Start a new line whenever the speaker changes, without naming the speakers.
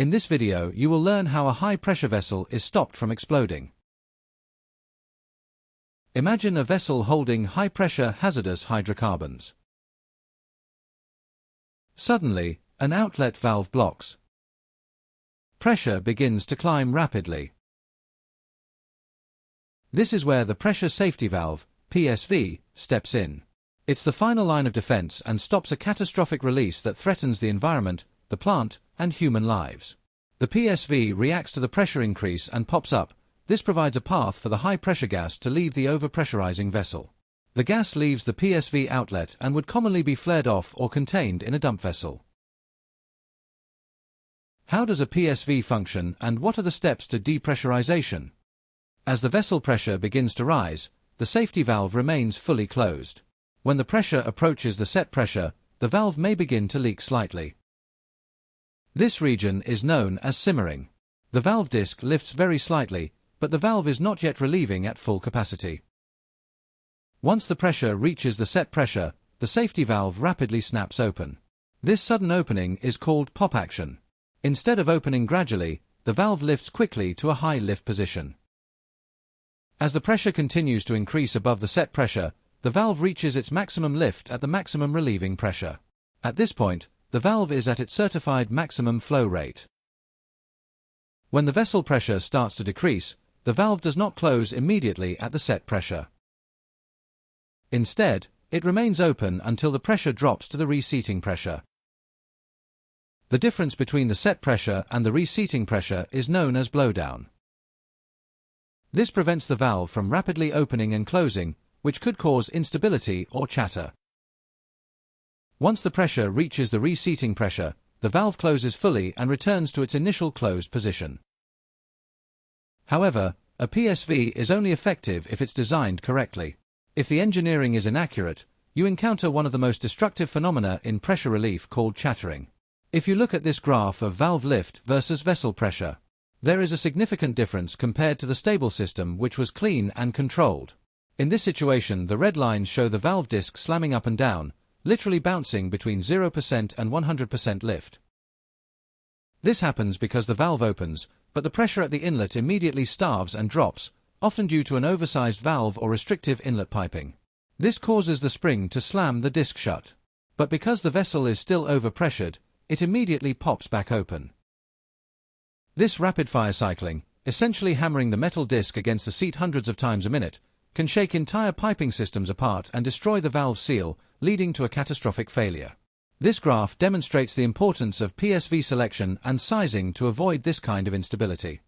In this video you will learn how a high-pressure vessel is stopped from exploding. Imagine a vessel holding high-pressure hazardous hydrocarbons. Suddenly, an outlet valve blocks. Pressure begins to climb rapidly. This is where the pressure safety valve, PSV, steps in. It's the final line of defense and stops a catastrophic release that threatens the environment, the plant, and human lives. The PSV reacts to the pressure increase and pops up. This provides a path for the high-pressure gas to leave the overpressurizing vessel. The gas leaves the PSV outlet and would commonly be flared off or contained in a dump vessel. How does a PSV function and what are the steps to depressurization? As the vessel pressure begins to rise, the safety valve remains fully closed. When the pressure approaches the set pressure, the valve may begin to leak slightly. This region is known as simmering. The valve disc lifts very slightly, but the valve is not yet relieving at full capacity. Once the pressure reaches the set pressure, the safety valve rapidly snaps open. This sudden opening is called pop action. Instead of opening gradually, the valve lifts quickly to a high lift position. As the pressure continues to increase above the set pressure, the valve reaches its maximum lift at the maximum relieving pressure. At this point, the valve is at its certified maximum flow rate. When the vessel pressure starts to decrease, the valve does not close immediately at the set pressure. Instead, it remains open until the pressure drops to the reseating pressure. The difference between the set pressure and the reseating pressure is known as blowdown. This prevents the valve from rapidly opening and closing, which could cause instability or chatter. Once the pressure reaches the reseating pressure, the valve closes fully and returns to its initial closed position. However, a PSV is only effective if it's designed correctly. If the engineering is inaccurate, you encounter one of the most destructive phenomena in pressure relief called chattering. If you look at this graph of valve lift versus vessel pressure, there is a significant difference compared to the stable system which was clean and controlled. In this situation, the red lines show the valve disc slamming up and down, literally bouncing between 0% and 100% lift. This happens because the valve opens, but the pressure at the inlet immediately starves and drops, often due to an oversized valve or restrictive inlet piping. This causes the spring to slam the disc shut. But because the vessel is still overpressured, it immediately pops back open. This rapid-fire cycling, essentially hammering the metal disc against the seat hundreds of times a minute, can shake entire piping systems apart and destroy the valve seal, leading to a catastrophic failure. This graph demonstrates the importance of PSV selection and sizing to avoid this kind of instability.